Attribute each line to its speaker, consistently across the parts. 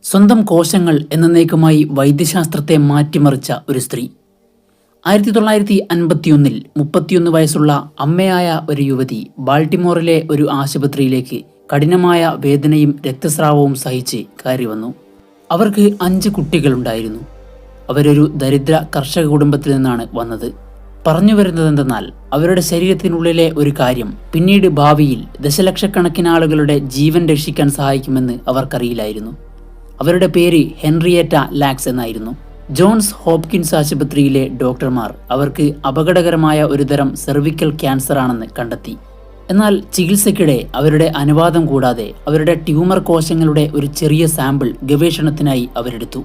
Speaker 1: സ്വന്തം കോശങ്ങൾ എന്നേക്കുമായി വൈദ്യശാസ്ത്രത്തെ മാറ്റിമറിച്ച ഒരു സ്ത്രീ. 1951 31 വയസ്സുള്ള അമ്മയായ ഒരു യുവതി ബാൾട്ടിമോറിലെ ഒരു ആശുപത്രിയിലേക്ക് കഠിനമായ വേദനയും രക്തസ്രാവവും സഹിച്ച് കയറി വന്നു. അവർക്ക് 5 കുട്ടികളുണ്ടായിരുന്നു. അവരൊരു ദരിദ്ര കർഷക കുടുംബത്തിൽ നിന്നാണ് വന്നത്. പറഞ്ഞു വരുന്നതെന്തെന്നാൽ അവരുടെ ശരീരത്തിനുള്ളിലെ ഒരു കാര്യം പിന്നീട് ഭാവിയിൽ ദശലക്ഷക്കണക്കിന് ആളുകളുടെ ജീവൻ രക്ഷിക്കാൻ സഹായിക്കുമെന്ന് അവർക്കറിയില്ലായിരുന്നു. അവരുടെ പേര് ഹെൻറിയേറ്റ ലാക്സ് എന്നായിരുന്നു. ജോൺസ് ഹോപ്കിൻസ് ആശുപത്രിയിലെ ഡോക്ടർമാർ അവർക്ക് അപകടകരമായ ഒരുതരം സെർവിക്കൽ ക്യാൻസർ ആണെന്ന് കണ്ടെത്തി. എന്നാൽ ചികിത്സയ്ക്കിടെ അവരുടെ അനുവാദം കൂടാതെ അവരുടെ ട്യൂമർ കോശങ്ങളുടെ ഒരു ചെറിയ സാമ്പിൾ ഗവേഷണത്തിനായി അവരെടുത്തു.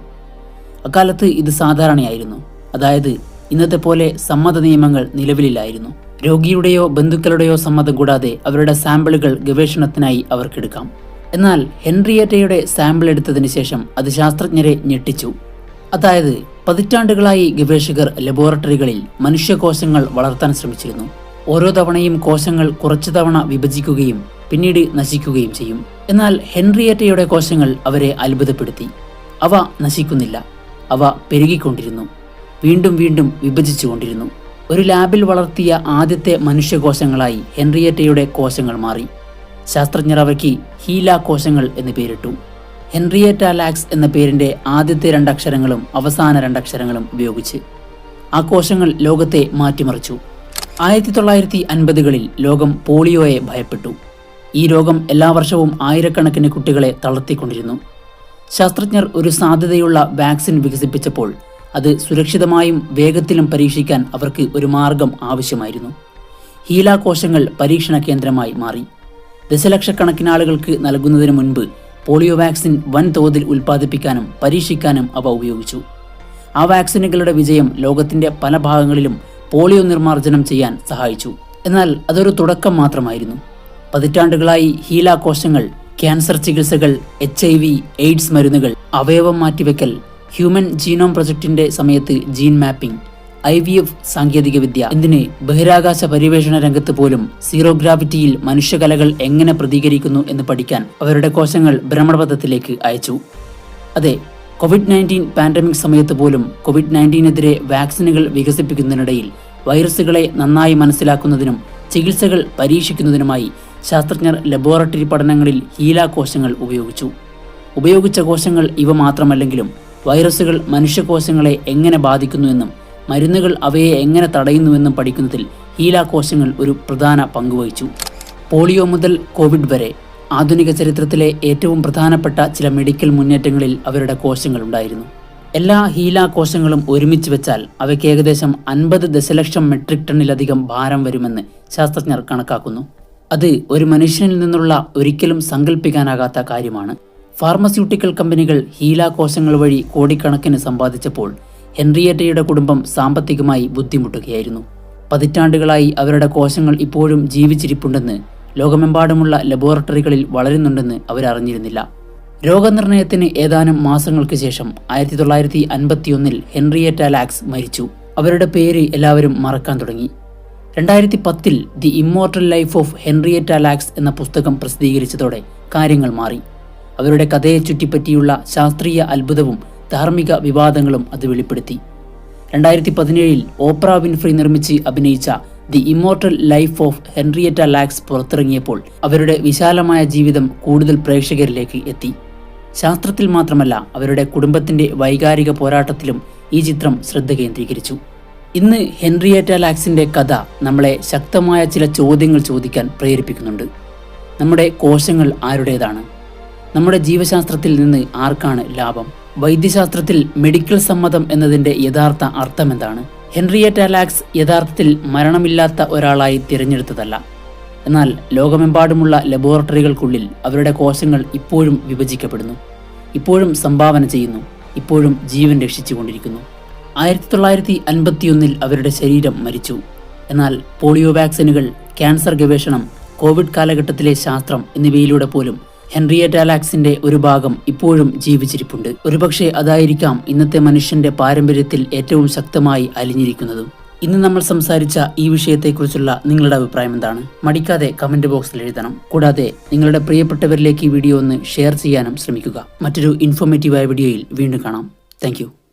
Speaker 1: അക്കാലത്ത് ഇത് സാധാരണയായിരുന്നു. അതായത് ഇന്നത്തെ പോലെ സമ്മത നിയമങ്ങൾ നിലവിലില്ലായിരുന്നു. രോഗിയുടെയോ ബന്ധുക്കളുടെയോ സമ്മതം കൂടാതെ അവരുടെ സാമ്പിളുകൾ ഗവേഷണത്തിനായി അവർക്കെടുക്കാം. എന്നാൽ ഹെൻറിയേറ്റയുടെ സാമ്പിൾ എടുത്തതിന് ശേഷം അത് ശാസ്ത്രജ്ഞരെ ഞെട്ടിച്ചു. അതായത് പതിറ്റാണ്ടുകളായി ഗവേഷകർ ലബോറട്ടറികളിൽ മനുഷ്യകോശങ്ങൾ വളർത്താൻ ശ്രമിച്ചിരുന്നു. ഓരോ തവണയും കോശങ്ങൾ കുറച്ചു തവണ വിഭജിക്കുകയും പിന്നീട് നശിക്കുകയും ചെയ്യും. എന്നാൽ ഹെൻറിയേറ്റയുടെ കോശങ്ങൾ അവരെ അത്ഭുതപ്പെടുത്തി. അവ നശിക്കുന്നില്ല, അവ പെരുകിക്കൊണ്ടിരുന്നു, വീണ്ടും വീണ്ടും വിഭജിച്ചുകൊണ്ടിരുന്നു. ഒരു ലാബിൽ വളർത്തിയ ആദ്യത്തെ മനുഷ്യകോശങ്ങളായി ഹെൻറിയേറ്റയുടെ കോശങ്ങൾ മാറി. ശാസ്ത്രജ്ഞർ അവയ്ക്ക് ഹീല കോശങ്ങൾ എന്ന് പേരിട്ടു. ഹെൻറിയേറ്റ ലാക്സ് എന്ന പേരിന്റെ ആദ്യത്തെ 2 അക്ഷരങ്ങളും അവസാന 2 അക്ഷരങ്ങളും ഉപയോഗിച്ച് ആ കോശങ്ങൾ ലോകത്തെ മാറ്റിമറിച്ചു. 1950കളിൽ ലോകം പോളിയോയെ ഭയപ്പെട്ടു. ഈ രോഗം എല്ലാ വർഷവും ആയിരക്കണക്കിന് കുട്ടികളെ തളർത്തിക്കൊണ്ടിരുന്നു. ശാസ്ത്രജ്ഞർ ഒരു സാധ്യതയുള്ള വാക്സിൻ വികസിപ്പിച്ചപ്പോൾ അത് സുരക്ഷിതമായും വേഗത്തിലും പരീക്ഷിക്കാൻ അവർക്ക് ഒരു മാർഗം ആവശ്യമായിരുന്നു. ഹീല കോശങ്ങൾ പരീക്ഷണ കേന്ദ്രമായി മാറി. ദശലക്ഷക്കണക്കിന് ആളുകൾക്ക് നൽകുന്നതിന് മുൻപ് പോളിയോ വാക്സിൻ വൻതോതിൽ ഉൽപ്പാദിപ്പിക്കാനും പരീക്ഷിക്കാനും അവ ഉപയോഗിച്ചു. ആ വാക്സിനുകളുടെ വിജയം ലോകത്തിന്റെ പല ഭാഗങ്ങളിലും പോളിയോ നിർമ്മാർജ്ജനം ചെയ്യാൻ സഹായിച്ചു. എന്നാൽ അതൊരു തുടക്കം മാത്രമായിരുന്നു. പതിറ്റാണ്ടുകളായി ഹീല കോശങ്ങൾ, ക്യാൻസർ ചികിത്സകൾ, HIV, എയ്ഡ്സ് മരുന്നുകൾ, അവയവം മാറ്റിവെക്കൽ, ഹ്യൂമൻ ജീനോം പ്രൊജക്ടിന്റെ സമയത്ത് ജീൻ മാപ്പിംഗ്, IVF സാങ്കേതികവിദ്യ, എന്തിന് ബഹിരാകാശ പര്യവേഷണ രംഗത്ത് പോലും സീറോ ഗ്രാവിറ്റിയിൽ മനുഷ്യകലകൾ എങ്ങനെ പ്രതികരിക്കുന്നു എന്ന് പഠിക്കാൻ അവരുടെ കോശങ്ങൾ ഭ്രമണപഥത്തിലേക്ക് അയച്ചു. അതെ, COVID-19 പാൻഡമിക് സമയത്ത് പോലും COVID-19-നെതിരെ വാക്സിനുകൾ വികസിപ്പിക്കുന്നതിനിടയിൽ വൈറസുകളെ നന്നായി മനസ്സിലാക്കുന്നതിനും ചികിത്സകൾ പരീക്ഷിക്കുന്നതിനുമായി ശാസ്ത്രജ്ഞർ ലബോറട്ടറി പഠനങ്ങളിൽ ഹീല കോശങ്ങൾ ഉപയോഗിച്ച കോശങ്ങൾ ഇവ മാത്രമല്ലെങ്കിലും വൈറസുകൾ മനുഷ്യകോശങ്ങളെ എങ്ങനെ ബാധിക്കുന്നുവെന്നും മരുന്നുകൾ അവയെ എങ്ങനെ തടയുന്നുവെന്നും പഠിക്കുന്നതിൽ ഹീല കോശങ്ങൾ ഒരു പ്രധാന പങ്കുവഹിച്ചു. പോളിയോ മുതൽ കോവിഡ് വരെ ആധുനിക ചരിത്രത്തിലെ ഏറ്റവും പ്രധാനപ്പെട്ട ചില മെഡിക്കൽ മുന്നേറ്റങ്ങളിൽ അവരുടെ കോശങ്ങൾ ഉണ്ടായിരുന്നു. എല്ലാ ഹീല കോശങ്ങളും ഒരുമിച്ച് വെച്ചാൽ അവയ്ക്ക് ഏകദേശം 50 ദശലക്ഷം മെട്രിക് ടണ്ണിലധികം ഭാരം വരുമെന്ന് ശാസ്ത്രജ്ഞർ കണക്കാക്കുന്നു. അത് ഒരു മനുഷ്യനിൽ നിന്നുള്ള ഒരിക്കലും സങ്കല്പിക്കാനാകാത്ത കാര്യമാണ്. ഫാർമസ്യൂട്ടിക്കൽ കമ്പനികൾ ഹീല കോശങ്ങൾ വഴി കോടിക്കണക്കിന് സമ്പാദിച്ചപ്പോൾ ഹെൻറിയേറ്റയുടെ കുടുംബം സാമ്പത്തികമായി ബുദ്ധിമുട്ടുകയായിരുന്നു. പതിറ്റാണ്ടുകളായി അവരുടെ കോശങ്ങൾ ഇപ്പോഴും ജീവിച്ചിരിപ്പുണ്ടെന്ന്, ലോകമെമ്പാടുമുള്ള ലബോറട്ടറികളിൽ വളരുന്നുണ്ടെന്ന് അവരറിഞ്ഞിരുന്നില്ല. രോഗനിർണയത്തിന് ഏതാനും മാസങ്ങൾക്ക് ശേഷം 1951 ഹെൻറിയേറ്റ ലാക്സ് മരിച്ചു. അവരുടെ പേര് എല്ലാവരും മറക്കാൻ തുടങ്ങി. 2010 the Immortal Life of Henrietta lakhs എന്ന പുസ്തകം പ്രസിദ്ധീകരിച്ചതോടെ കാര്യങ്ങൾ മാറി. അവരുടെ കഥയെ ചുറ്റിപ്പറ്റിയുള്ള ശാസ്ത്രീയ അത്ഭുതവും ധാർമ്മിക വിവാദങ്ങളും അത് വെളിപ്പെടുത്തി. 2017 ഓപ്ര വിൻഫ്രി നിർമ്മിച്ച് അഭിനയിച്ച The Immortal Life of Henrietta Lacks പുറത്തിറങ്ങിയപ്പോൾ അവരുടെ വിശാലമായ ജീവിതം കൂടുതൽ പ്രേക്ഷകരിലേക്ക് എത്തി. ശാസ്ത്രത്തിൽ മാത്രമല്ല, അവരുടെ കുടുംബത്തിന്റെ വൈകാരിക പോരാട്ടത്തിലും ഈ ചിത്രം ശ്രദ്ധ കേന്ദ്രീകരിച്ചു. ഇന്ന് ഹെൻറിയേറ്റ ലാക്സിന്റെ കഥ നമ്മളെ ശക്തമായ ചില ചോദ്യങ്ങൾ ചോദിക്കാൻ പ്രേരിപ്പിക്കുന്നുണ്ട്. നമ്മുടെ കോശങ്ങൾ ആരുടേതാണ്? നമ്മുടെ ജീവശാസ്ത്രത്തിൽ നിന്ന് ആർക്കാണ് ലാഭം? വൈദ്യശാസ്ത്രത്തിൽ മെഡിക്കൽ സമ്മതം എന്നതിന്റെ യഥാർത്ഥ അർത്ഥം എന്താണ്? ഹെൻറിയേറ്റ ലാക്സ് യഥാർത്ഥത്തിൽ മരണമില്ലാത്ത ഒരാളായി തിരഞ്ഞെടുത്തതല്ല. എന്നാൽ ലോകമെമ്പാടുമുള്ള ലബോറട്ടറികൾക്കുള്ളിൽ അവരുടെ കോശങ്ങൾ ഇപ്പോഴും വിഭജിക്കപ്പെടുന്നു, ഇപ്പോഴും സംഭാവന ചെയ്യുന്നു, ഇപ്പോഴും ജീവൻ രക്ഷിച്ചുകൊണ്ടിരിക്കുന്നു. 1951 അവരുടെ ശരീരം മരിച്ചു. എന്നാൽ പോളിയോ വാക്സിനുകൾ, ക്യാൻസർ ഗവേഷണം, കോവിഡ് കാലഘട്ടത്തിലെ ശാസ്ത്രം എന്നിവയിലൂടെ പോലും ഹെൻറിയേറ്റ ലാക്സിന്റെ ഒരു ഭാഗം ഇപ്പോഴും ജീവിച്ചിരിപ്പുണ്ട്. ഒരുപക്ഷെ അതായിരിക്കാം ഇന്നത്തെ മനുഷ്യന്റെ പാരമ്പര്യത്തിൽ ഏറ്റവും ശക്തമായി അലിഞ്ഞിരിക്കുന്നതും. ഇന്ന് നമ്മൾ സംസാരിച്ച ഈ വിഷയത്തെക്കുറിച്ചുള്ള നിങ്ങളുടെ അഭിപ്രായം എന്താണ്? മടിക്കാതെ കമന്റ് ബോക്സിൽ എഴുതണം. കൂടാതെ നിങ്ങളുടെ പ്രിയപ്പെട്ടവരിലേക്ക് ഈ വീഡിയോ ഒന്ന് ഷെയർ ചെയ്യാനും ശ്രമിക്കുക. മറ്റൊരു ഇൻഫോർമേറ്റീവായ വീഡിയോയിൽ വീണ്ടും കാണാം. താങ്ക്